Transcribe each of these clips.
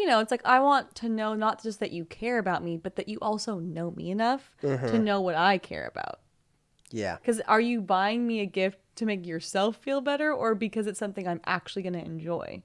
it's like I want to know not just that you care about me, but that you also know me enough to know what I care about. Yeah. Because are you buying me a gift to make yourself feel better, or because it's something I'm actually going to enjoy?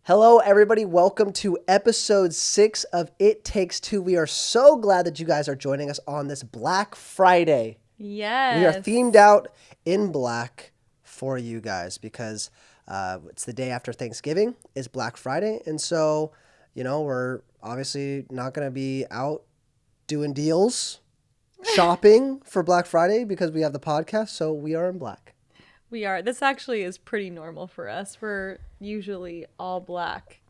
Hello, everybody. Welcome to episode 6 of It Takes Two. We are so glad that you guys are joining us on this Black Friday. Yes. We are themed out in black for you guys because it's the day after Thanksgiving is Black Friday. And so, we're obviously not going to be out doing deals, shopping for Black Friday because we have the podcast. So we are in black. We are. This actually is pretty normal for us. We're usually all black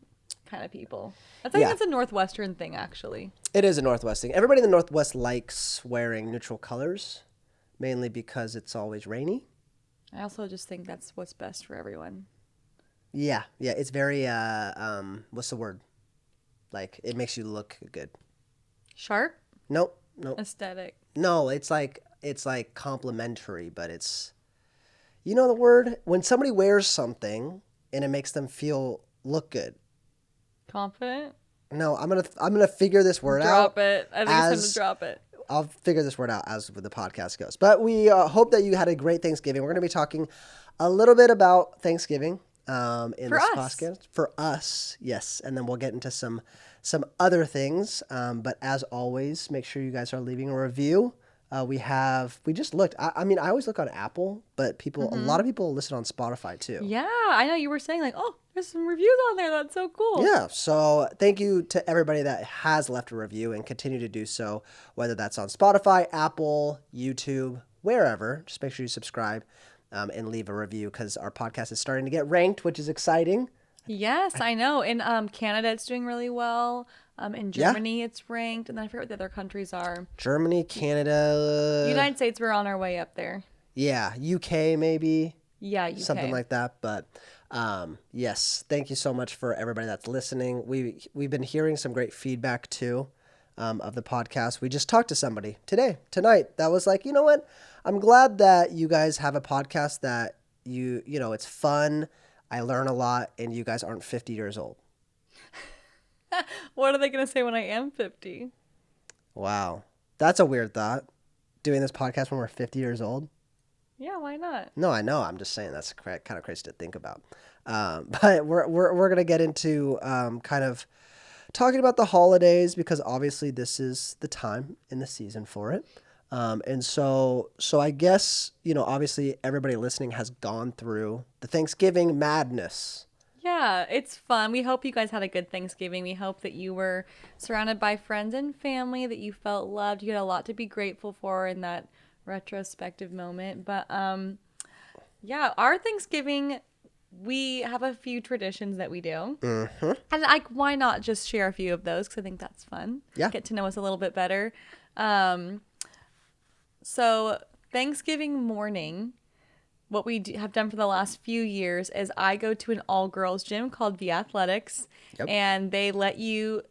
kind of people. I think that's a Northwestern thing, actually. It is a Northwest thing. Everybody in the Northwest likes wearing neutral colors, mainly because it's always rainy. I also just think that's what's best for everyone. Yeah. It's very, what's the word? Like, it makes you look good. Sharp? Nope. Aesthetic. No, it's like complimentary, but it's... You know the word? When somebody wears something and it makes them look good. Confident? No, I'm gonna figure this word out. Drop it. I think it's time to drop it. I'll figure this word out as the podcast goes. But we hope that you had a great Thanksgiving. We're going to be talking a little bit about Thanksgiving in this podcast. For us, yes. And then we'll get into some other things. But as always, make sure you guys are leaving a review. We just looked. I mean, I always look on Apple, but a lot of people listen on Spotify too. Yeah, I know you were saying like, oh, there's some reviews on there. That's so cool. Yeah. So thank you to everybody that has left a review and continue to do so, whether that's on Spotify, Apple, YouTube, wherever. Just make sure you subscribe and leave a review because our podcast is starting to get ranked, which is exciting. Yes, I know. In Canada, it's doing really well. In Germany, it's ranked. And then I forget what the other countries are. Germany, Canada. United States, we're on our way up there. Yeah. UK, maybe. Yeah, UK. Something like that. But yes, thank you so much for everybody that's listening. We've been hearing some great feedback, too, of the podcast. We just talked to somebody tonight, that was like, you know what? I'm glad that you guys have a podcast that it's fun. I learn a lot, and you guys aren't 50 years old. What are they going to say when I am 50? Wow. That's a weird thought. Doing this podcast when we're 50 years old? Yeah, why not? No, I know. I'm just saying that's kind of crazy to think about. But we're going to get into kind of talking about the holidays because obviously this is the time in the season for it. And so I guess, obviously everybody listening has gone through the Thanksgiving madness. Yeah, it's fun. We hope you guys had a good Thanksgiving. We hope that you were surrounded by friends and family, that you felt loved. You had a lot to be grateful for in that retrospective moment. But yeah, our Thanksgiving, we have a few traditions that we do. Mm-hmm. And why not just share a few of those? Because I think that's fun. Yeah. Get to know us a little bit better. So Thanksgiving morning, what we have done for the last few years is I go to an all-girls gym called The Athletics, and they let you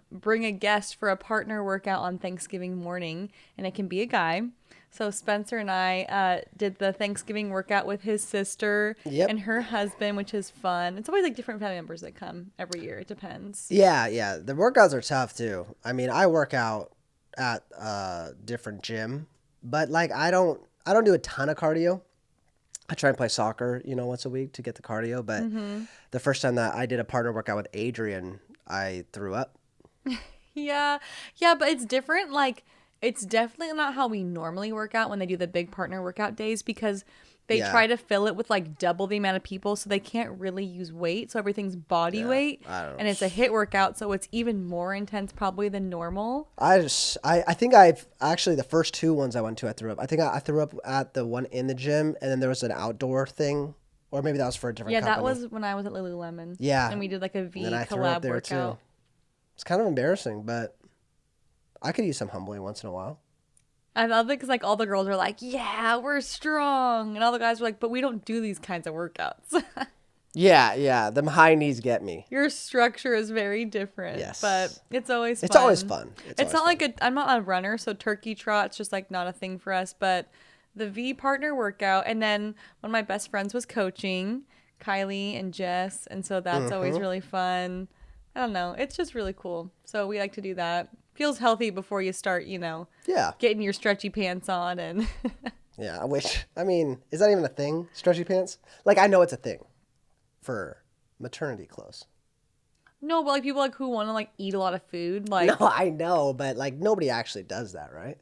bring a guest for a partner workout on Thanksgiving morning, and it can be a guy. So Spencer and I did the Thanksgiving workout with his sister and her husband, which is fun. It's always like different family members that come every year. It depends. Yeah. The workouts are tough too. I mean, I work out at a different gym, but like I don't do a ton of cardio. I try and play soccer, once a week to get the cardio. But the first time that I did a partner workout with Adrian, I threw up. Yeah, but it's different. Like, it's definitely not how we normally work out when they do the big partner workout days because they try to fill it with like double the amount of people, so they can't really use weight. So everything's body weight, and it's a HIIT workout, so it's even more intense probably than normal. I think I've actually the first two ones I went to I threw up. I think I threw up at the one in the gym, and then there was an outdoor thing, or maybe that was for a different company. Yeah, that was when I was at Lululemon. Yeah, and we did like a V and I threw up collab there workout. too. It's kind of embarrassing, but I could use some humbling once in a while. I love it because like all the girls are like, yeah, we're strong. And all the guys were like, but we don't do these kinds of workouts. Yeah. Them high knees get me. Your structure is very different. Yes. But it's always fun. It's always fun. It's not like I'm not a runner, so turkey trot's just like not a thing for us. But the V partner workout, and then one of my best friends was coaching, Kylie and Jess, and so that's always really fun. I don't know. It's just really cool. So we like to do that. Feels healthy before you start, getting your stretchy pants on and Yeah, is that even a thing? Stretchy pants? Like, I know it's a thing for maternity clothes. No, but like people like who want to like eat a lot of food, like No, I know, but like nobody actually does that, right?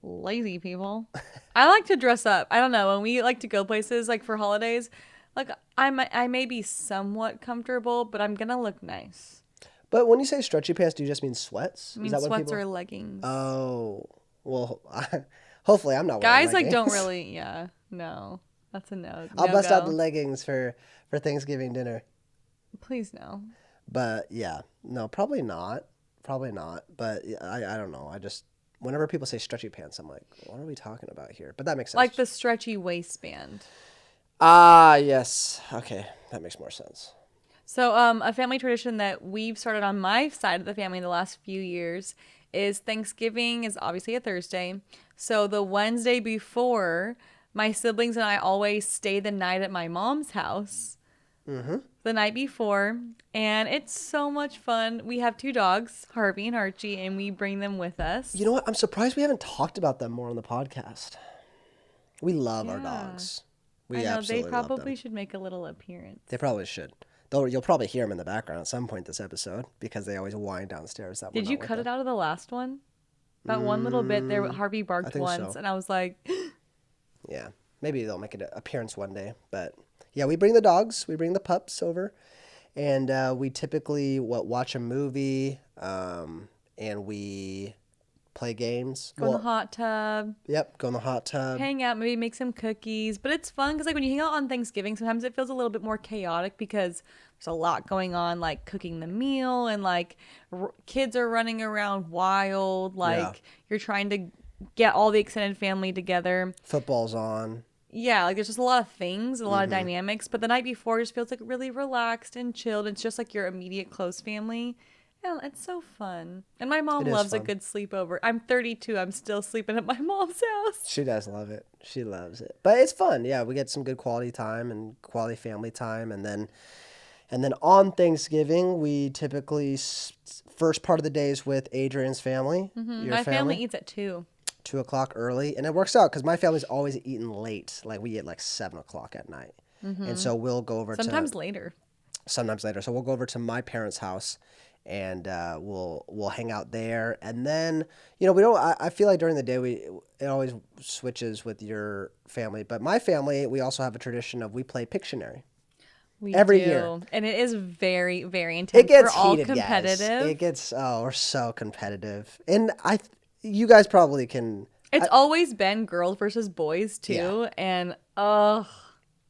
lazy people. I like to dress up. I don't know, when we like to go places like for holidays, like I may be somewhat comfortable, but I'm gonna look nice. But when you say stretchy pants, do you just mean sweats? I mean sweats or leggings. Oh, well, hopefully I'm not wearing leggings. Guys like don't really, no. That's a no. I'll bust out the leggings for Thanksgiving dinner. Please no. But yeah, no, probably not. But I don't know. I just, whenever people say stretchy pants, I'm like, what are we talking about here? But that makes sense. Like the stretchy waistband. Ah, yes. Okay, that makes more sense. So a family tradition that we've started on my side of the family in the last few years is Thanksgiving is obviously a Thursday. So the Wednesday before, my siblings and I always stay the night at my mom's house the night before. And it's so much fun. We have 2 dogs, Harvey and Archie, and we bring them with us. You know what? I'm surprised we haven't talked about them more on the podcast. We love our dogs. I know, they probably should make a little appearance. They probably should. Though you'll probably hear them in the background at some point this episode because they always whine downstairs. Did you cut it out of the last one? That one little bit there, Harvey barked once, and I was like... Yeah, maybe they'll make an appearance one day. But yeah, we bring the dogs, we bring the pups over, and we typically watch a movie, and we play games. Go in the hot tub. Yep, go in the hot tub. Hang out, maybe make some cookies. But it's fun because like when you hang out on Thanksgiving, sometimes it feels a little bit more chaotic because there's a lot going on, like cooking the meal and like kids are running around wild. Like you're trying to get all the extended family together. Football's on. Yeah, like there's just a lot of things, a lot of dynamics. But the night before just feels like really relaxed and chilled. It's just like your immediate close family. Yeah, it's so fun. And my mom loves a good sleepover. I'm 32. I'm still sleeping at my mom's house. She does love it. She loves it. But it's fun. Yeah, we get some good quality time and quality family time. And then on Thanksgiving, we typically, first part of the day is with Adrian's family. My family eats at 2. 2 o'clock early. And it works out because my family's always eating late. Like we eat like 7 o'clock at night. And so we'll go over Sometimes later. So we'll go over to my parents' house. And we'll hang out there, and then we don't. I feel like during the day it always switches with your family, but my family we also have a tradition of we play Pictionary. Every year, and it is very very intense. It gets we're all heated, competitive. Yes. It gets we're so competitive, and you guys probably can. It's always been girls versus boys too, and I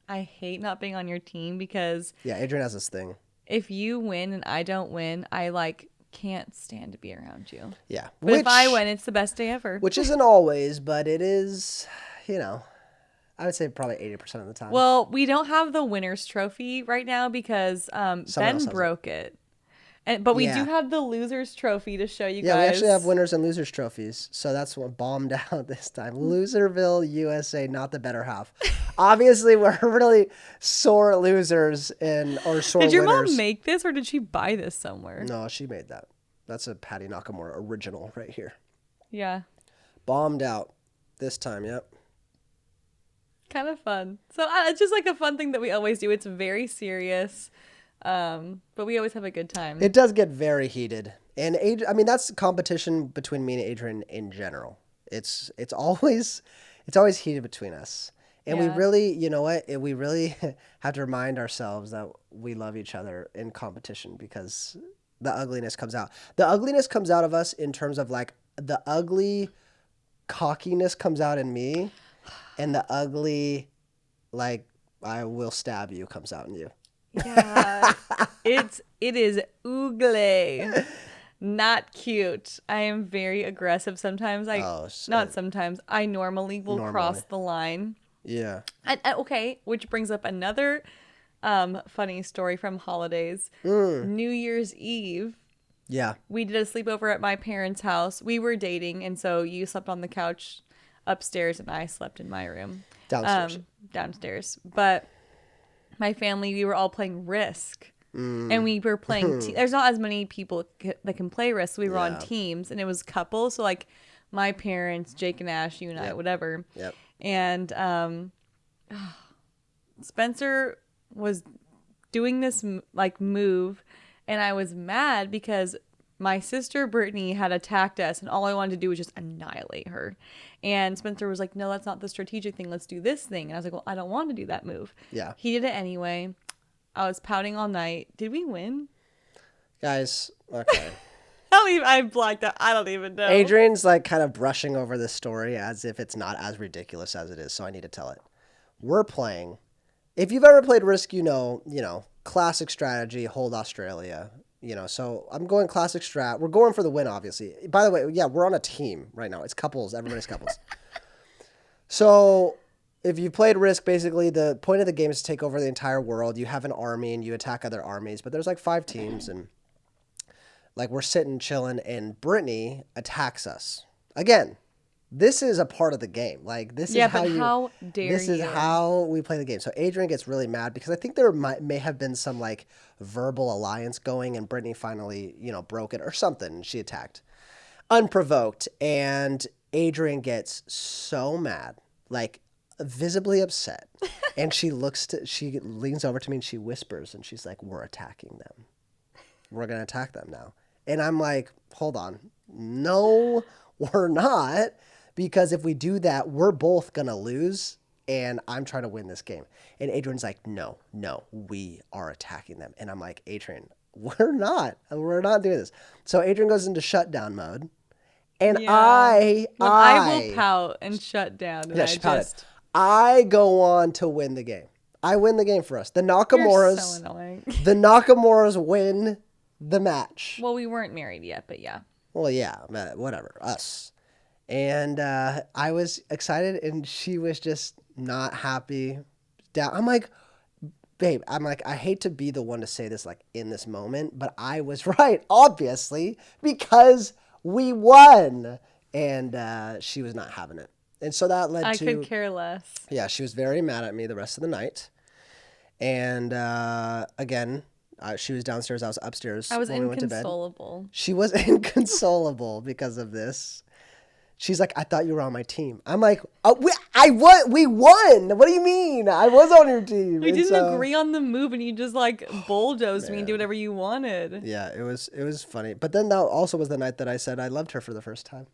hate not being on your team because Adrian has this thing. If you win and I don't win, I can't stand to be around you. Yeah. But if I win, it's the best day ever. Which isn't always, but it is, I would say probably 80% of the time. Well, we don't have the winner's trophy right now because Ben broke it. But we do have the loser's trophy to show you guys. Yeah, we actually have winners and losers trophies. So that's what bombed out this time. Loserville, USA, not the better half. Obviously, we're really sore losers or sore winners. Did your mom make this or did she buy this somewhere? No, she made that. That's a Patty Nakamura original right here. Yeah. Bombed out this time, yep. Kind of fun. So it's just like a fun thing that we always do. It's very serious. But we always have a good time. It does get very heated. And that's competition between me and Adrian in general. It's always heated between us. And we really, we really have to remind ourselves that we love each other in competition because the ugliness comes out. The ugliness comes out of us in terms of like the ugly cockiness comes out in me and the ugly, like, I will stab you comes out in you. Yeah, it is ugly, not cute. I am very aggressive. Sometimes I normally will cross the line. Yeah. Okay, which brings up another Funny story from holidays. New Year's Eve. Yeah. We did a sleepover at my parents' house. We were dating, and so you slept on the couch upstairs, and I slept in my room. Downstairs. Downstairs. But my family, we were all playing Risk. And we were playing, there's not as many people that can play Risk. So we were on teams, and it was couples. So, like, my parents, Jake and Ash, you and I, whatever. Yep. And Spencer was doing this, like, move, and I was mad because my sister Brittany had attacked us, and all I wanted to do was just annihilate her. And Spencer was like, no, that's not the strategic thing. Let's do this thing. And I was like, well, I don't want to do that move. Yeah. He did it anyway. I was pouting all night. Did we win? Guys, okay. I blacked out. I don't even know. Adrian's like kind of brushing over this story as if it's not as ridiculous as it is, so I need to tell it. We're playing. If you've ever played Risk, you know, classic strategy, hold Australia. So I'm going classic strat. We're going for the win, obviously. By the way, yeah, we're on a team right now. It's couples. Everybody's couples. So if you played Risk, basically the point of the game is to take over the entire world. You have an army and you attack other armies, but there's like 5 teams, and like we're sitting chilling, and Brittany attacks us again. This is a part of the game. Like this is how we play the game. So Adrian gets really mad because I think there may have been some like verbal alliance going, and Brittany finally, broke it or something. She attacked unprovoked, and Adrian gets so mad, like visibly upset. And she leans over to me and she whispers, and she's like, we're attacking them. We're going to attack them now. And I'm like, hold on. No, we're not. Because if we do that, we're both going to lose, and I'm trying to win this game. And Adrian's like, no, we are attacking them. And I'm like, Adrian, we're not doing this. So Adrian goes into shutdown mode, and I will pout and shut down. And I go on to win the game. I win the game for us. The Nakamura's You're so annoying. The Nakamura's win the match. Well, we weren't married yet, but yeah. Well, yeah, whatever, us. And I was excited, and she was just not happy. I'm like, babe, I hate to be the one to say this like in this moment, but I was right, obviously, because we won. And she was not having it. And so that led to... I could care less. Yeah, she was very mad at me the rest of the night. And again... she was downstairs. I was upstairs. I was when we went to bed. inconsolable. She was inconsolable because of this. She's like, I thought you were on my team. I'm like, we won. What do you mean? I was on your team. We didn't agree on the move, and you just like bulldozed me and do whatever you wanted. Yeah, it was funny. But then that also was the night that I said I loved her for the first time.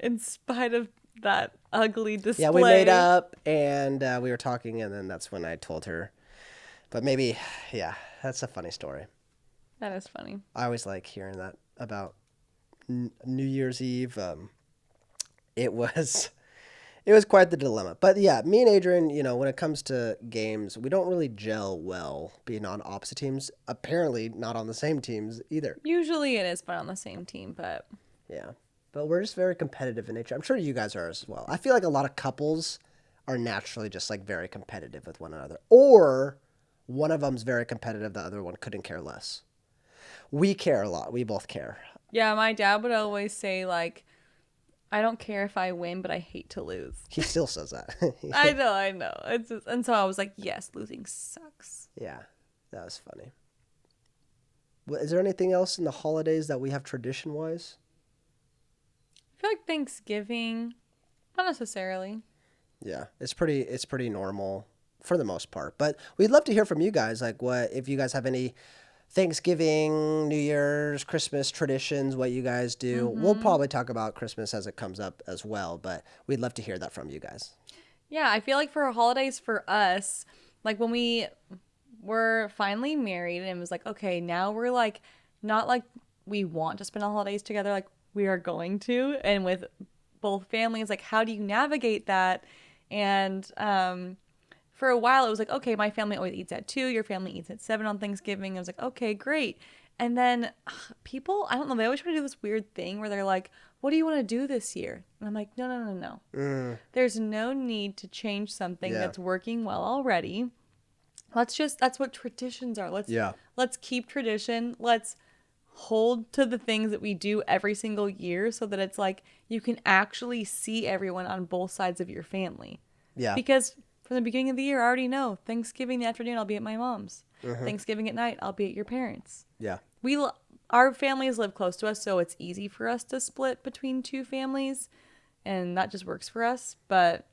In spite of that ugly display. Yeah, we made up, and we were talking, and then that's when I told her. But maybe, yeah, that's a funny story. That is funny. I always like hearing that about New Year's Eve. It was quite the dilemma. But yeah, me and Adrian, when it comes to games, we don't really gel well being on opposite teams. Apparently not on the same teams either. Usually it is fun on the same team, but... Yeah. But we're just very competitive in nature. I'm sure you guys are as well. I feel like a lot of couples are naturally just like very competitive with one another. Or one of them's very competitive, the other one couldn't care less. We care a lot. We both care. Yeah, my dad would always say like, I don't care if I win, but I hate to lose. He still says that. I know. It's just, and so I was like, yes, losing sucks. Yeah, that was funny. Well, is there anything else in the holidays that we have tradition-wise? I feel like Thanksgiving, not necessarily. Yeah, it's pretty normal for the most part. But we'd love to hear from you guys. Like, what if you guys have any Thanksgiving, New Year's, Christmas traditions, what you guys do. Mm-hmm. We'll probably talk about Christmas as it comes up as well, but we'd love to hear that from you guys. Yeah, I feel like for holidays for us, like when we were finally married and it was like, okay, now we're like, not like we want to spend the holidays together, like we are going to, and with both families, like how do you navigate that? And for a while, it was like, okay, my family always eats at 2. Your family eats at 7 on Thanksgiving. I was like, okay, great. And then people, I don't know, they always try to do this weird thing where they're like, what do you want to do this year? And I'm like, no. There's no need to change something that's working well already. That's what traditions are. Yeah. Let's keep tradition. Let's hold to the things that we do every single year so that it's like you can actually see everyone on both sides of your family. Yeah. Because from the beginning of the year, I already know Thanksgiving the afternoon, I'll be at my mom's. Thanksgiving at night, I'll be at your parents'. Yeah. Our families live close to us, so it's easy for us to split between two families, and that just works for us. But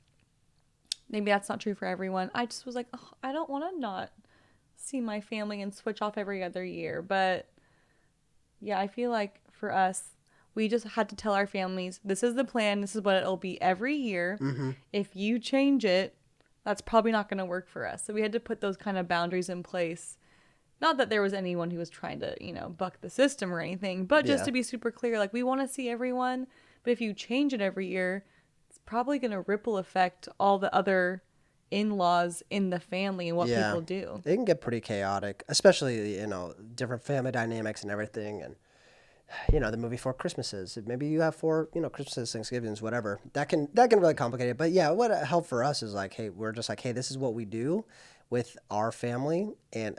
maybe that's not true for everyone. I just was like, oh, I don't want to not see my family and switch off every other year. But yeah, I feel like for us, we just had to tell our families, this is the plan. This is what it'll be every year. If you change it, that's probably not going to work for us. So we had to put those kind of boundaries in place. Not that there was anyone who was trying to, buck the system or anything, but just to be super clear, like, we want to see everyone. But if you change it every year, it's probably going to ripple affect all the other in-laws in the family and what people do. It can get pretty chaotic, especially, different family dynamics and everything. And, the movie Four Christmases, maybe you have four, Christmases, Thanksgivings, whatever. That can really complicate it. But yeah, what helped for us is like, hey, we're just like, hey, this is what we do with our family, and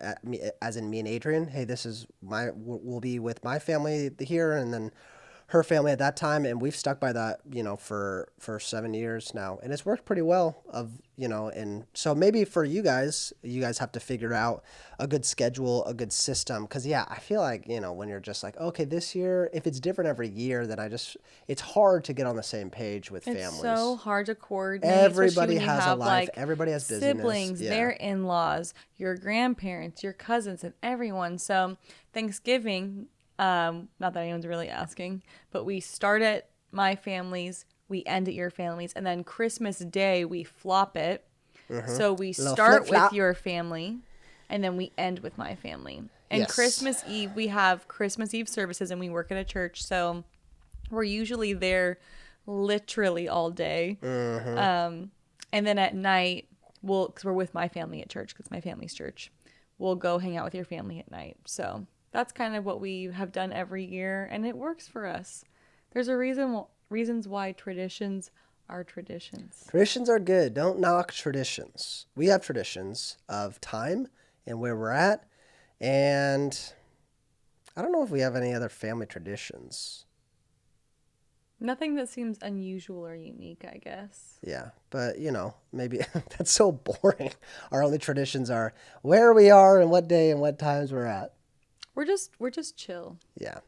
as in me and Adrian. Hey, this is we'll be with my family here, and then her family at that time, and we've stuck by that, for 7 years now, and it's worked pretty well. And so maybe for you guys have to figure out a good schedule, a good system, because I feel like when you're just like, okay, this year, if it's different every year, then it's hard to get on the same page with families. It's so hard to coordinate. Everybody has a life. Everybody has busyness. Siblings, their in-laws, your grandparents, your cousins, and everyone. So Thanksgiving. Not that anyone's really asking, but we start at my family's, we end at your family's, and then Christmas Day we flop it. So we start with your family, and then we end with my family. And Christmas Eve we have Christmas Eve services, and we work at a church, so we're usually there literally all day. And then at night because we're with my family at church, because my family's church, we'll go hang out with your family at night. So that's kind of what we have done every year, and it works for us. There's reasons why traditions are traditions. Traditions are good. Don't knock traditions. We have traditions of time and where we're at, and I don't know if we have any other family traditions. Nothing that seems unusual or unique, I guess. Yeah, but maybe that's so boring. Our only traditions are where we are and what day and what times we're at. We're just chill. Yeah,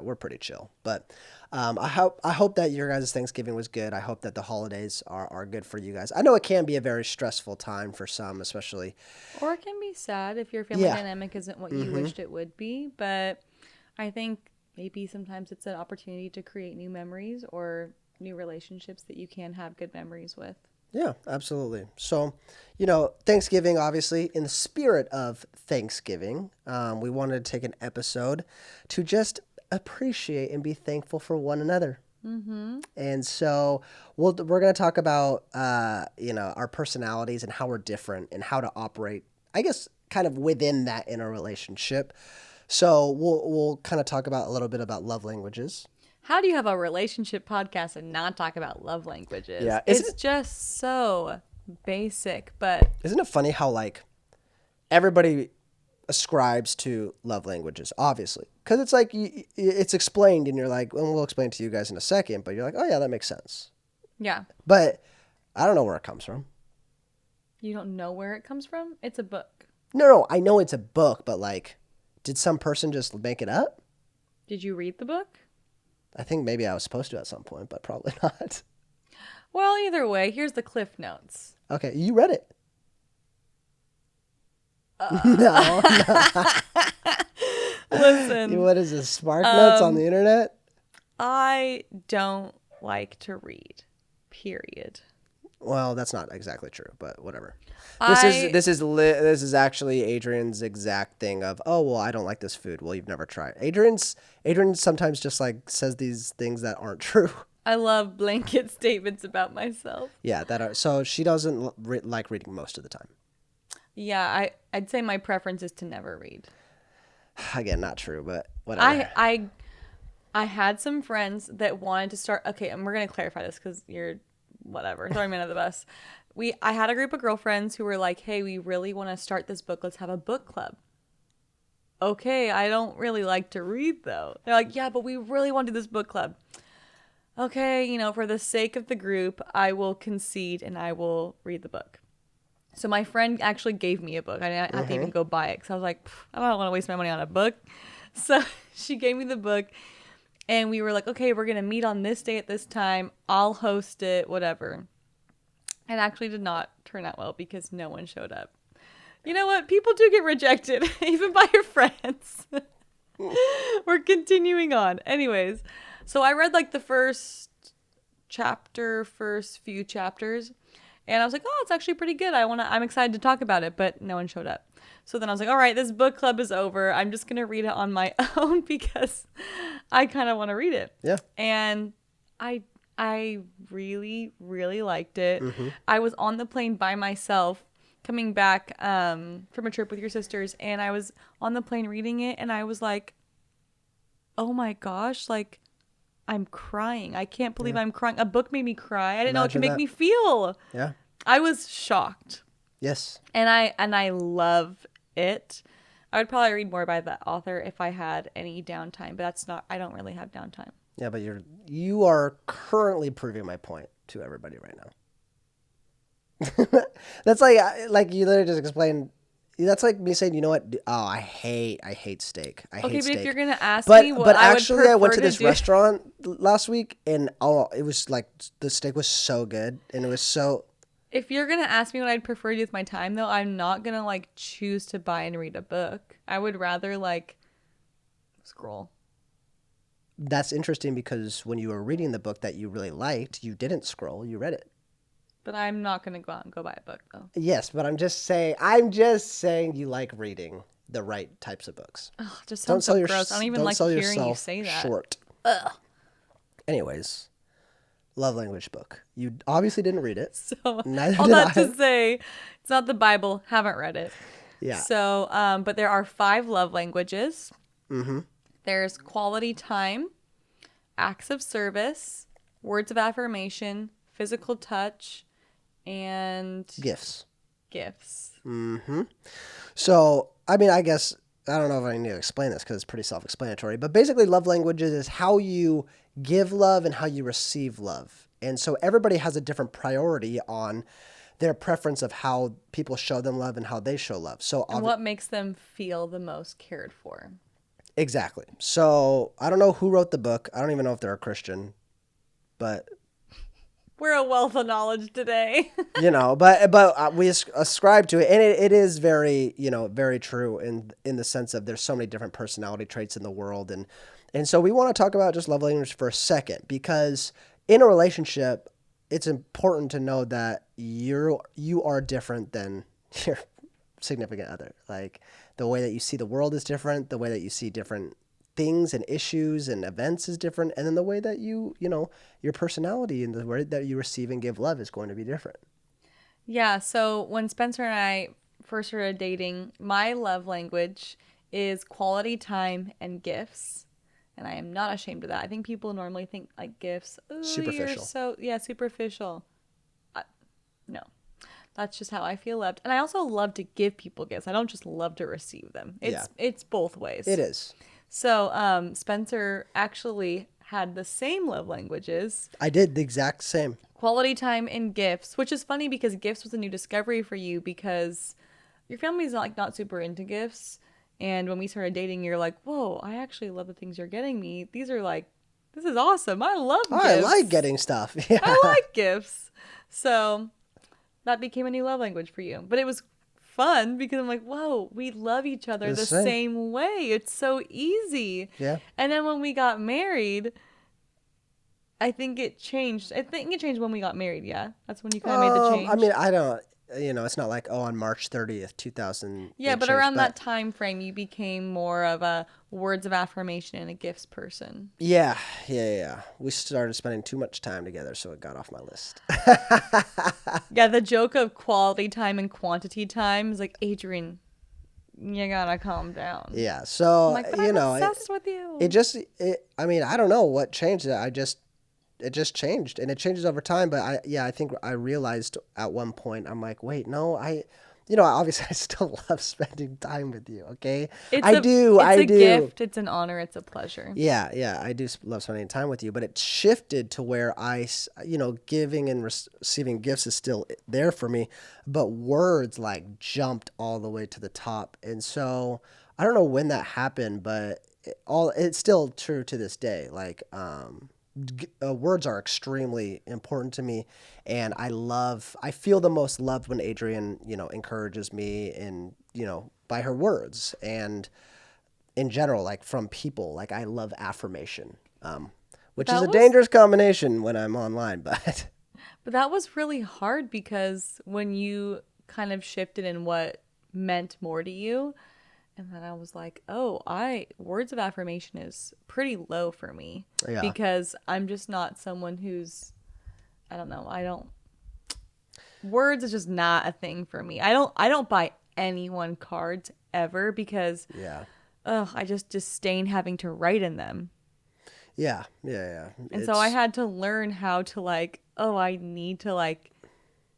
we're pretty chill. But I hope that your guys' Thanksgiving was good. I hope that the holidays are good for you guys. I know it can be a very stressful time for some, especially. Or it can be sad if your family dynamic isn't what you wished it would be. But I think maybe sometimes it's an opportunity to create new memories or new relationships that you can have good memories with. Yeah, absolutely. So, Thanksgiving, obviously, in the spirit of Thanksgiving, we wanted to take an episode to just appreciate and be thankful for one another. And so we're going to talk about, our personalities and how we're different and how to operate, I guess, kind of within that in a relationship. So we'll kind of talk about a little bit about love languages. How do you have a relationship podcast and not talk about love languages? Yeah, it's just so basic, but... Isn't it funny how, like, everybody ascribes to love languages, obviously? Because it's like, it's explained, and you're like, well, we'll explain it to you guys in a second, but you're like, oh, yeah, that makes sense. Yeah. But I don't know where it comes from. You don't know where it comes from? It's a book. No, I know it's a book, but, like, did some person just make it up? Did you read the book? I think maybe I was supposed to at some point, but probably not. Well, either way, here's the Cliff Notes. Okay, you read it. No. Listen. What is this, Spark Notes on the internet? I don't like to read, period. Well, that's not exactly true, but whatever. This is actually Adrian's exact thing of, oh, well, I don't like this food. Well, you've never tried. Adrian sometimes just like says these things that aren't true. I love blanket statements about myself. Yeah, so she doesn't like reading most of the time. Yeah, I'd say my preference is to never read. Again, not true, but whatever. I had some friends that wanted to start. Okay, and we're gonna clarify this because you're whatever throwing me under the bus. I had a group of girlfriends who were like, hey, we really want to start this book. Let's have a book club. Okay, I don't really like to read though. They're like, yeah, but we really want to do this book club. Okay, you know, for the sake of the group, I will concede and I will read the book. So my friend actually gave me a book. I didn't have to even go buy it because I was like, I don't want to waste my money on a book. So she gave me the book and we were like, okay, we're going to meet on this day at this time. I'll host it, whatever. It actually did not turn out well because no one showed up. You know what? People do get rejected, even by your friends. We're continuing on. Anyways, so I read like the first few chapters, and I was like, oh, it's actually pretty good. I'm excited to talk about it, but no one showed up. So then I was like, all right, this book club is over. I'm just going to read it on my own because I kind of want to read it. Yeah. And I really, really liked it. I was on the plane by myself coming back from a trip with your sisters, and I was on the plane reading it, and I was like, oh my gosh, like, I'm crying. I can't believe I'm crying. A book made me cry. I didn't know it could make me feel. Yeah. I was shocked. Yes. And I love it. I would probably read more by that author if I had any downtime, but I don't really have downtime. Yeah, but you are currently proving my point to everybody right now. That's like you literally just explained. That's like me saying, you know what? Oh, I hate steak. I hate steak. Okay, but if you're gonna ask me, what I would actually, I went to this restaurant last week, and it was like the steak was so good, and it was so. If you're gonna ask me what I'd prefer to do with my time, though, I'm not gonna like choose to buy and read a book. I would rather like scroll. That's interesting because when you were reading the book that you really liked, you didn't scroll, you read it. But I'm not going to go out and go buy a book, though. Yes, but I'm just saying you like reading the right types of books. Ugh, just sounds so gross. I don't even like hearing you say that. Short. Ugh. Anyways, love language book. You obviously didn't read it. So all that to say, it's not the Bible. Haven't read it. Yeah. So, but there are 5 love languages. Mm-hmm. There's quality time, acts of service, words of affirmation, physical touch, and gifts. Mm-hmm. So, I mean, I guess, I don't know if I need to explain this because it's pretty self-explanatory, but basically love languages is how you give love and how you receive love. And so everybody has a different priority on their preference of how people show them love and how they show love. So, and what makes them feel the most cared for. Exactly. So, I don't know who wrote the book. I don't even know if they're a Christian, but... We're a wealth of knowledge today. but we ascribe to it, and it is very, very true in the sense of there's so many different personality traits in the world, and so we want to talk about just love language for a second because in a relationship, it's important to know that you are different than your significant other. Like the way that you see the world is different, the way that you see different things and issues and events is different, and then the way that your personality and the way that you receive and give love is going to be different. Yeah, so when Spencer and I first started dating, my love language is quality time and gifts, and I am not ashamed of that. I think people normally think like gifts, superficial. Superficial. No, that's just how I feel loved, and I also love to give people gifts. I don't just love to receive them. It's both ways. It is. So, Spencer actually had the same love languages. I did the exact same. Quality time and gifts, which is funny because gifts was a new discovery for you because your family's not super into gifts. And when we started dating, you're like, whoa, I actually love the things you're getting me. This is awesome. I love gifts. I like getting stuff. Yeah. I like gifts. So that became a new love language for you. But it was fun because I'm like, whoa, we love each other the same way. It's so easy. Yeah. And then when we got married, I think it changed. I think it changed when we got married. Yeah, that's when you kind of made the change. I mean, I don't. It's not like on March 30th, 2000. Yeah, but around that time frame, you became more of a words of affirmation and a gifts person. Yeah. We started spending too much time together, so it got off my list. Yeah, the joke of quality time and quantity time is like, Adrian, you gotta calm down. Yeah, so I'm like, but I'm obsessed with you. I mean, I don't know what changed it. it just changed, and it changes over time. But I think I realized at one point, I'm like, wait, no, obviously I still love spending time with you. Okay. It's I a do. it's I a do. gift. It's an honor. It's a pleasure. Yeah, I do love spending time with you, but it shifted to where giving and receiving gifts is still there for me, but words like jumped all the way to the top. And so I don't know when that happened, but it's still true to this day. Like, words are extremely important to me, and I feel the most loved when Adrian, encourages me and, by her words. And in general, like from people, like I love affirmation, which is That a was dangerous combination when I'm online, but But that was really hard because when you kind of shifted in what meant more to you, and then I was like, oh, words of affirmation is pretty low for me yeah, because I'm just not someone who's, I don't know, words is just not a thing for me. I don't buy anyone cards ever because, yeah, I just disdain having to write in them. yeah. And so I had to learn how to like, oh, I need to like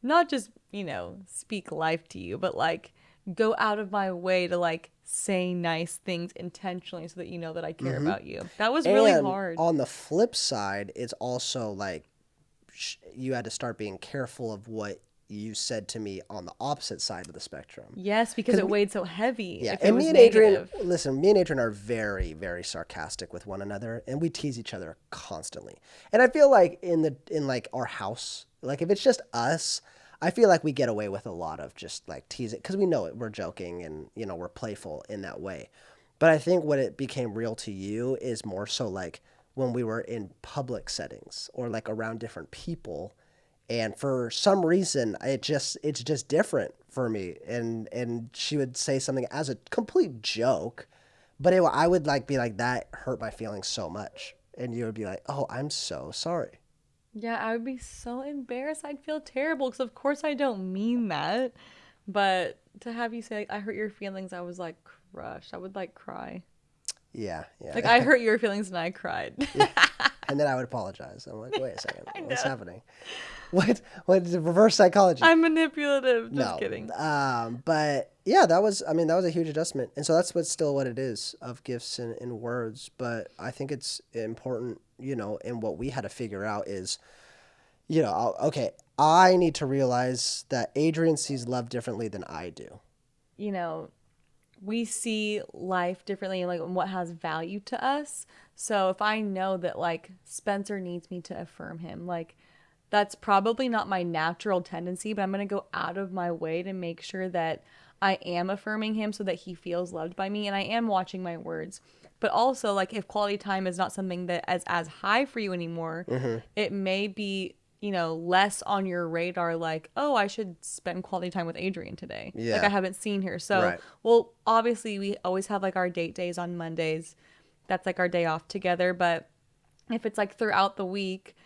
not just, speak life to you, but like go out of my way to like say nice things intentionally so that you know that I care about you. That was really And hard. on the flip side, it's also like you had to start being careful of what you said to me on the opposite side of the spectrum. Yes, because it weighed so heavy Yeah, if it and was me and Adrian, negative. listen, me and Adrian are very, very sarcastic with one another, and we tease each other constantly. And I feel like in like our house, like if it's just us, I feel like we get away with a lot of just like teasing because we know it, we're joking and we're playful in that way. But I think what it became real to you is more so like when we were in public settings or like around different people, and for some reason it's just different for me. And she would say something as a complete joke, but I would like be like, that hurt my feelings so much, and you would be like, oh, I'm so sorry. Yeah, I would be so embarrassed. I'd feel terrible because, of course, I don't mean that. But to have you say, like, I hurt your feelings, I was like crushed. I would like cry. Yeah, Like, I yeah. hurt your feelings and I cried. Yeah. And then I would apologize. I'm like, wait a second, I what's know. happening? What is reverse psychology? I'm manipulative. Just No. kidding. But yeah, that was a huge adjustment. And so that's what it is of gifts and words. But I think it's important, and what we had to figure out is, okay, I need to realize that Adrian sees love differently than I do. You know, we see life differently and like what has value to us. So if I know that like Spencer needs me to affirm him, like that's probably not my natural tendency, but I'm going to go out of my way to make sure that I am affirming him so that he feels loved by me and I am watching my words. But also like if quality time is not something that is as high for you anymore, it may be less on your radar, like, oh, I should spend quality time with Adrian today. Like, I Yeah. haven't seen her. So, Right. well, obviously, we always have like our date days on Mondays. That's like our day off together. But if it's like throughout the week,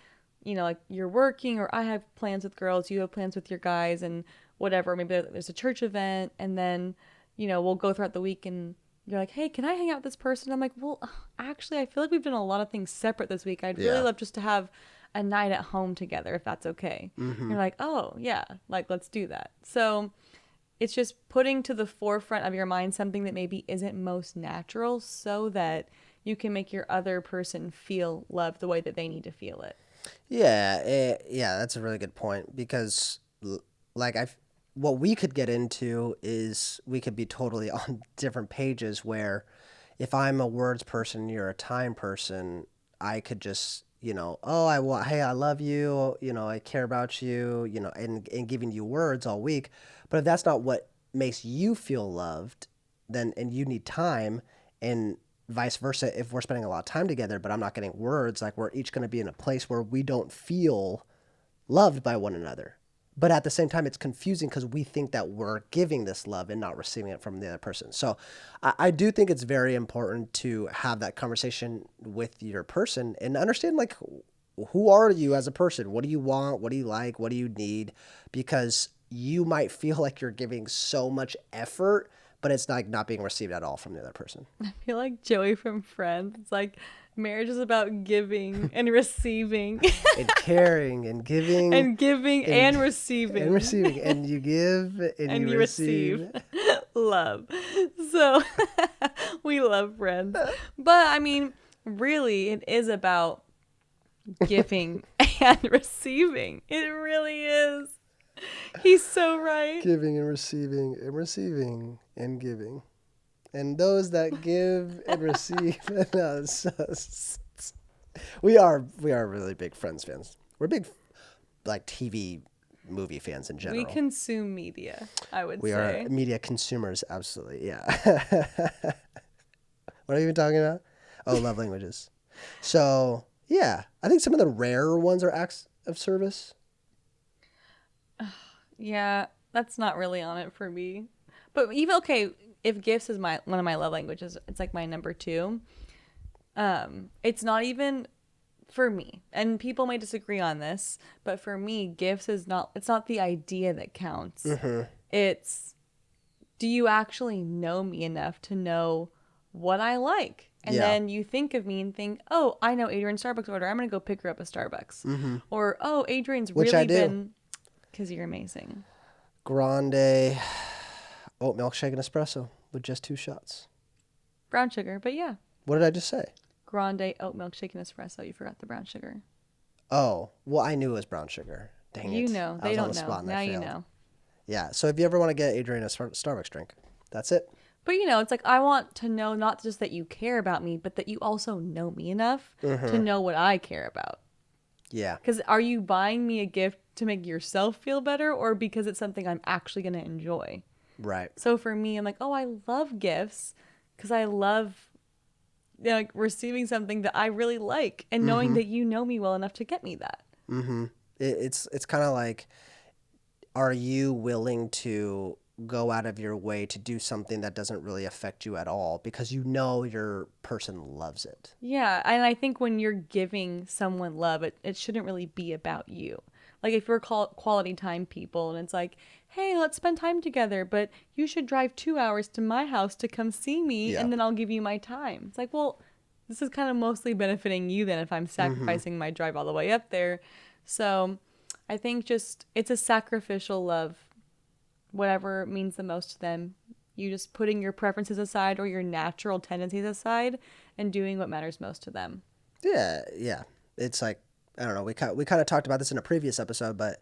like you're working or I have plans with girls, you have plans with your guys, and whatever. Maybe there's a church event, and then, we'll go throughout the week and you're like, hey, can I hang out with this person? I'm like, well, actually, I feel like we've done a lot of things separate this week. I'd really Yeah. love just to have a night at home together if that's okay. You're like, oh, yeah, like let's do that. So it's just putting to the forefront of your mind something that maybe isn't most natural so that you can make your other person feel loved the way that they need to feel it. Yeah, that's a really good point because, like, what we could get into is we could be totally on different pages. Where, if I'm a words person, you're a time person, I could just, oh, hey, I love you, I care about you, and giving you words all week. But if that's not what makes you feel loved, then and you need time, and vice versa, if we're spending a lot of time together but I'm not getting words, like we're each going to be in a place where we don't feel loved by one another, but at the same time it's confusing because we think that we're giving this love and not receiving it from the other person. So I do think it's very important to have that conversation with your person and understand, like, who are you as a person? What do you want? What do you like? What do you need? Because you might feel like you're giving so much effort, but it's like not being received at all from the other person. I feel like Joey from Friends. It's like Marriage is about giving and receiving. And caring and giving. And giving and receiving. And receiving. And you give and you receive. Love. So we love friends. But I mean, really, it is about giving and receiving. It really is. He's so right. Giving and receiving and receiving and giving. And those that give and receive. We are really big Friends fans. We're big like TV movie fans in general. We consume media, I would say. We are media consumers, absolutely. Yeah. What are you even talking about? Oh, love languages. So, yeah, I think some of the rarer ones are acts of service. Yeah, that's not really on it for me. But even, okay, if gifts is one of my love languages, it's like my number 2. It's not even for me, and people may disagree on this, but for me, gifts it's not the idea that counts. Mm-hmm. It's, do you actually know me enough to know what I like? And then you think of me and think, oh, I know Adrian's Starbucks order. I'm going to go pick her up a Starbucks. Mm-hmm. Or, oh, Adrian's really been, because you're amazing. Grande oat milk shake and espresso with just 2 shots. Brown sugar, but yeah. What did I just say? Grande oat milk shake and espresso. You forgot the brown sugar. Oh, well, I knew it was brown sugar. Dang it. You know. They don't know. Now you know. Yeah, so if you ever want to get Adrian a Starbucks drink, that's it. But, it's like I want to know not just that you care about me, but that you also know me enough to know what I care about. Yeah. Because are you buying me a gift to make yourself feel better or because it's something I'm actually going to enjoy? Right. So for me, I'm like, oh, I love gifts because I love like receiving something that I really like and knowing that you know me well enough to get me that. Mm-hmm. It's kind of like, are you willing to go out of your way to do something that doesn't really affect you at all because you know your person loves it? Yeah, and I think when you're giving someone love, it shouldn't really be about you. Like if we're quality time people and it's like, hey, let's spend time together, but you should drive 2 hours to my house to come see me and then I'll give you my time. It's like, well, this is kind of mostly benefiting you then if I'm sacrificing my drive all the way up there. So I think just it's a sacrificial love. Whatever means the most to them, you just putting your preferences aside or your natural tendencies aside and doing what matters most to them. Yeah. It's like, I don't know, we kind of talked about this in a previous episode, but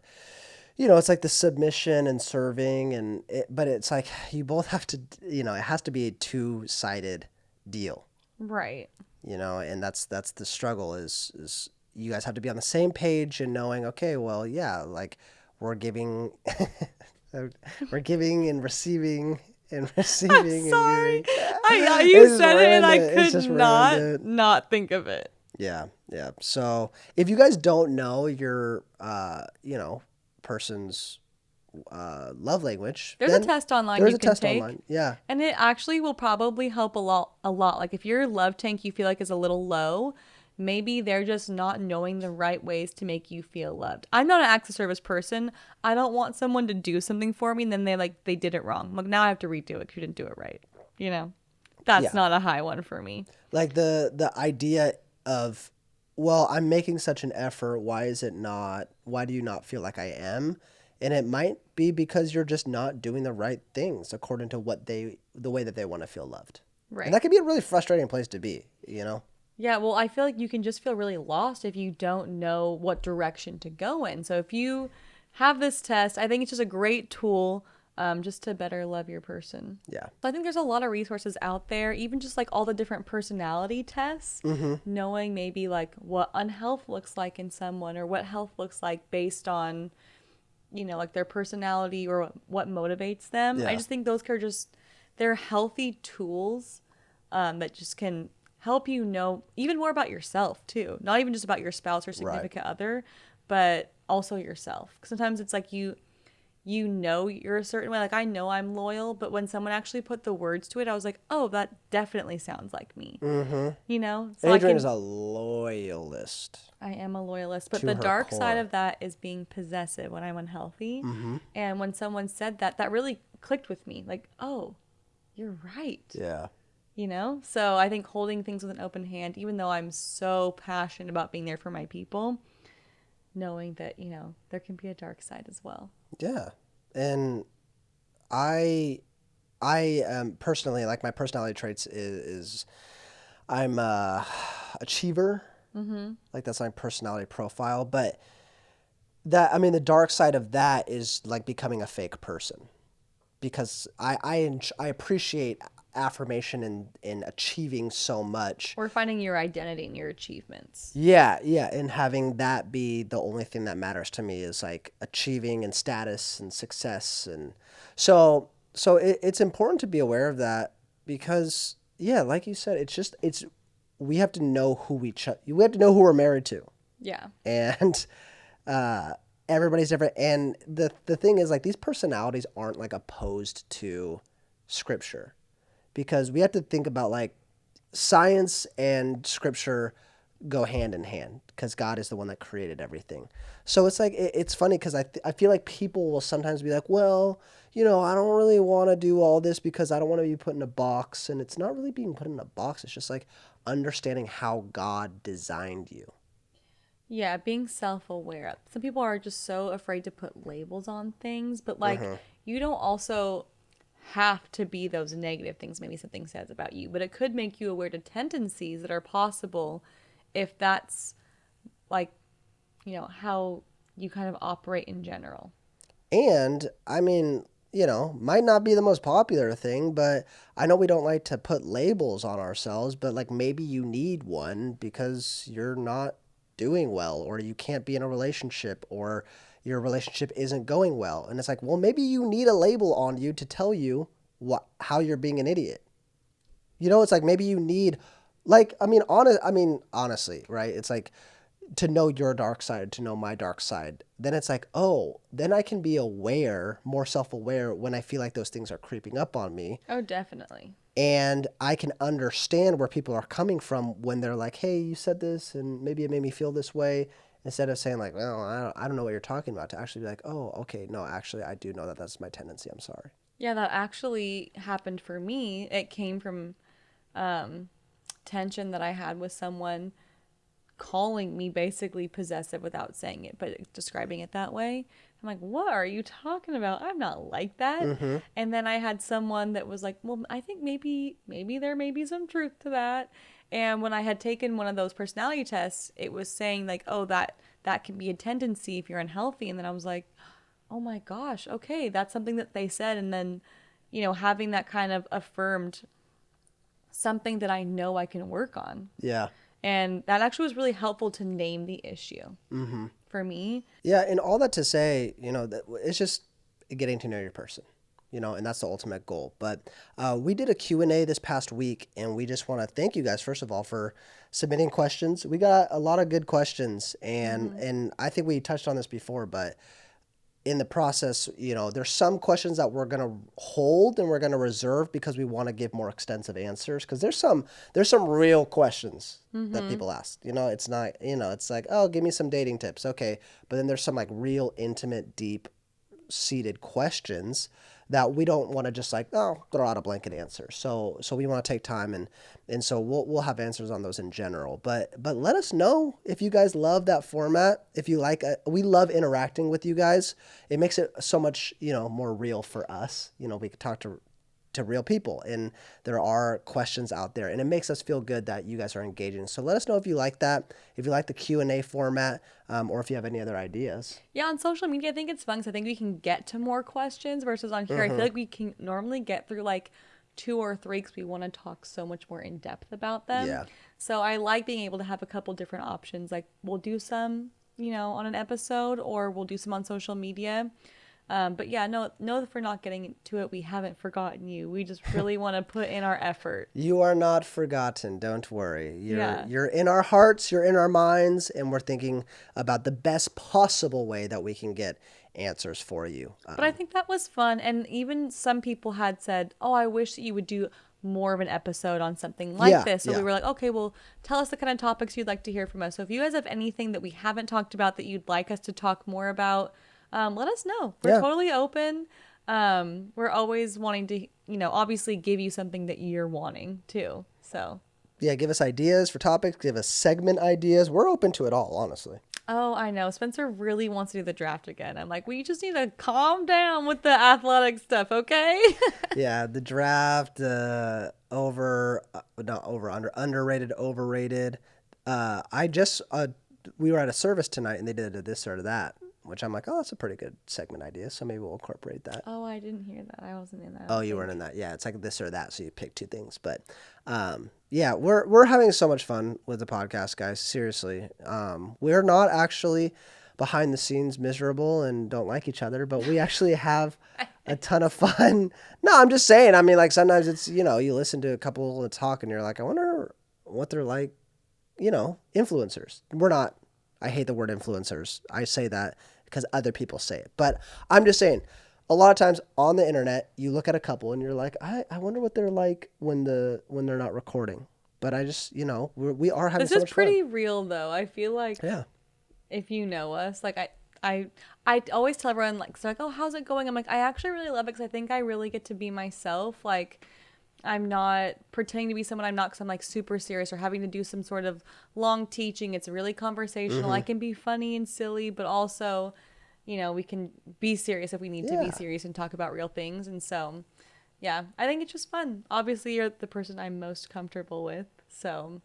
it's like the submission and serving but it's like you both have to, it has to be a 2-sided deal. Right. And that's the struggle is you guys have to be on the same page and knowing, okay, well, yeah, like we're giving we're giving and receiving and receiving. I'm sorry. And giving. You said it and I could not think of it. Yeah. So if you guys don't know your, person's love language, there's a test online you can take. Online. Yeah. And it actually will probably help a lot. Like if your love tank you feel like is a little low, maybe they're just not knowing the right ways to make you feel loved. I'm not an acts of service person. I don't want someone to do something for me and then they did it wrong. Like now I have to redo it because you didn't do it right. That's not a high one for me. Like the idea of, well, I'm making such an effort. Why do you not feel like I am? And it might be because you're just not doing the right things according to the way that they want to feel loved. Right. And that can be a really frustrating place to be, Yeah, well, I feel like you can just feel really lost if you don't know what direction to go in. So if you have this test, I think it's just a great tool just to better love your person. Yeah. So I think there's a lot of resources out there, even just like all the different personality tests, knowing maybe like what unhealth looks like in someone or what health looks like based on, like their personality or what motivates them. Yeah. I just think those they're healthy tools that just can help you know even more about yourself too. Not even just about your spouse or significant other, but also yourself. Because sometimes it's like you're a certain way. Like I know I'm loyal, but when someone actually put the words to it, I was like, oh, that definitely sounds like me. Mm-hmm. So Adrian is a loyalist. I am a loyalist, but the dark side of that is being possessive when I'm unhealthy. Mm-hmm. And when someone said that really clicked with me. Like, oh, you're right. Yeah. you know? So I think holding things with an open hand, even though I'm so passionate about being there for my people, knowing that, you know, there can be a dark side as well. Yeah. And I personally, like, my personality traits is I'm a achiever. Mm-hmm. Like, that's my personality profile. But that, I mean, the dark side of that is like becoming a fake person, because I appreciate affirmation and achieving so much. Or finding your identity in your achievements. Yeah, yeah, and having that be the only thing that matters to me is like achieving and status and success. And it's important to be aware of that, because yeah, like you said, it's we have to know we have to know who we're married to. Yeah. And uh everybody's different, and the thing is, like, these personalities aren't like opposed to scripture, because we have to think about, like, science and scripture go hand in hand, because God is the one that created everything. So it's like it's funny, because I feel like people will sometimes be like, well, you know, I don't really want to do all this because I don't want to be put in a box. And it's not really being put in a box, it's just like understanding how God designed you. Yeah, being self-aware. Some people are just so afraid to put labels on things, but like you don't also have to be those negative things maybe something says about you, but it could make you aware to tendencies that are possible if that's like, you know, how you kind of operate in general. And I mean, you know, might not be the most popular thing, but I know we don't like to put labels on ourselves, but like maybe you need one because you're not doing well, or you can't be in a relationship, or your relationship isn't going well. And it's like, well, maybe you need a label on you to tell you how you're being an idiot. You know, it's like maybe you need, like, honestly, right? It's like, to know your dark side, to know my dark side, then it's like, oh, then I can be aware, more self-aware, when I feel like those things are creeping up on me. Oh, definitely. And I can understand where people are coming from when they're like, hey, you said this and maybe it made me feel this way. Instead of saying like, well, I don't know what you're talking about, to actually be like, oh, okay, no, actually, I do know that that's my tendency. I'm sorry. Yeah, that actually happened for me. It came from tension that I had with someone calling me basically possessive without saying it, but describing it that way. I'm like, what are you talking about? I'm not like that. Mm-hmm. And then I had someone that was like, well, I think maybe there may be some truth to that. And when I had taken one of those personality tests, it was saying like, oh, that can be a tendency if you're unhealthy. And then I was like, oh my gosh, okay, that's something that they said. And then, you know, having that kind of affirmed something that I know I can work on. Yeah. And that actually was really helpful to name the issue for me. Yeah, and all that to say, you know, that it's just getting to know your person, you know, and that's the ultimate goal. But we did a Q&A this past week, and we just want to thank you guys, first of all, for submitting questions. We got a lot of good questions, and I think we touched on this before, but in the process, you know, there's some questions that we're going to hold and we're going to reserve because we want to give more extensive answers, because there's some real questions that people ask. You know, it's not, you know, it's like, oh, give me some dating tips. Okay. But then there's some like real intimate, deep seated questions that we don't want to just like, oh, throw out a blanket answer. So we want to take time, and so we'll have answers on those in general. But let us know if you guys love that format. If you like it, we love interacting with you guys. It makes it so much, you know, more real for us. You know, we could talk to real people, and there are questions out there, and it makes us feel good that you guys are engaging. So let us know if you like that, if you like the Q&A format, or if you have any other ideas. Yeah, on social media, I think it's fun because I think we can get to more questions versus on here. I feel like we can normally get through like 2 or 3 because we want to talk so much more in depth about them. Yeah. So I like being able to have a couple different options. Like we'll do some, you know, on an episode, or we'll do some on social media. But yeah, know that if we're not getting to it, we haven't forgotten you. We just really want to put in our effort. You are not forgotten. Don't worry. You're in our hearts. You're in our minds, and we're thinking about the best possible way that we can get answers for you. But I think that was fun. And even some people had said, oh, I wish that you would do more of an episode on something like this. So we were like, okay, well, tell us the kind of topics you'd like to hear from us. So if you guys have anything that we haven't talked about that you'd like us to talk more about, let us know. We're totally open. we're always wanting to, obviously give you something that you're wanting too. So yeah, give us ideas for topics, give us segment ideas. We're open to it all, honestly. Oh, I know. Spencer really wants to do the draft again. I'm like, we just need to calm down with the athletic stuff, okay? Yeah, the draft, underrated, overrated. We were at a service tonight and they did a this or that, which I'm like, oh, that's a pretty good segment idea. So maybe we'll incorporate that. Oh, I didn't hear that. I wasn't in that. Oh, you weren't in that. Yeah, it's like this or that. So you pick two things. But yeah, we're having so much fun with the podcast, guys. Seriously. We're not actually behind the scenes miserable and don't like each other, but we actually have a ton of fun. No, I'm just saying. I mean, like sometimes it's, you listen to a couple talk and you're like, I wonder what they're like, influencers. We're not. I hate the word influencers. I say that because other people say it. But I'm just saying, a lot of times on the internet, you look at a couple and you're like, I wonder what they're like when they're not recording. But I just, we are having so much fun. This is pretty real, though. I feel like if you know us, like I always tell everyone, like, so like, oh, how's it going? I'm like, I actually really love it because I think I really get to be myself. Like, I'm not pretending to be someone I'm not because I'm like super serious or having to do some sort of long teaching. It's really conversational. I can be funny and silly, but also, we can be serious if we need to be serious and talk about real things. And so, yeah, I think it's just fun. Obviously, you're the person I'm most comfortable with. So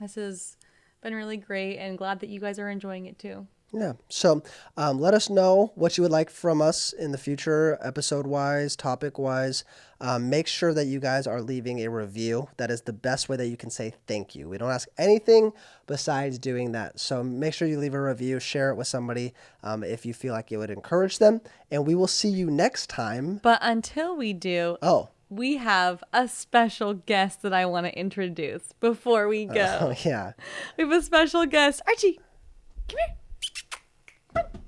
this has been really great and glad that you guys are enjoying it too. Yeah. So let us know what you would like from us in the future, episode-wise, topic-wise. Make sure that you guys are leaving a review. That is the best way that you can say thank you. We don't ask anything besides doing that. So make sure you leave a review, share it with somebody if you feel like it would encourage them. And we will see you next time. But until we do... we have a special guest that I want to introduce before we go. Oh, yeah. We have a special guest. Archie, come here.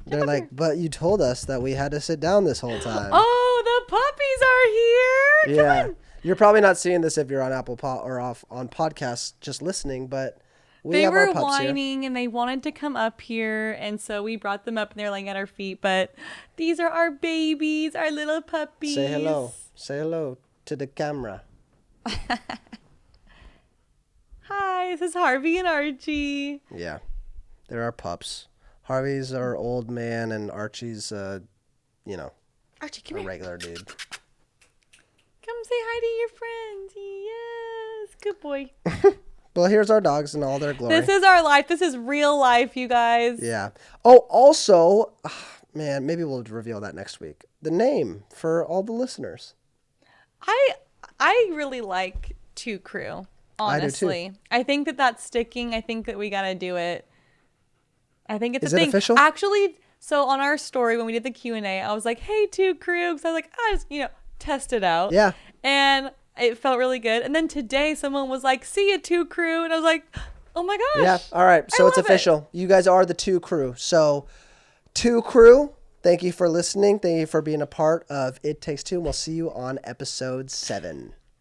They're like, but you told us that we had to sit down this whole time. Oh, the puppies are here. Come on. You're probably not seeing this if you're on Apple or off on podcasts just listening, but they were whining and they wanted to come up here, and so we brought them up and they're laying at our feet. But these are our babies, our little puppies. Say hello. Say hello to the camera. Hi, this is Harvey and Archie. Yeah, they're our pups. Harvey's our old man, and Archie's, Archie, come a regular dude. Come say hi to your friends. Yes, good boy. Well, here's our dogs in all their glory. This is our life. This is real life, you guys. Yeah. Oh, also, man, maybe we'll reveal that next week. The name for all the listeners. I really like Two Crew, honestly. I do too. I think that that's sticking. I think that we got to do it. I think it's a thing. Is it official? Actually, so on our story when we did the Q&A, I was like, "Hey, Two Crew," because I was like, I just test it out. Yeah. And it felt really good. And then today, someone was like, "See ya, Two Crew," and I was like, "Oh my gosh!" Yeah. All right. So it's official. You guys are the Two Crew. So, Two Crew. Thank you for listening. Thank you for being a part of It Takes Two. And we'll see you on episode 7.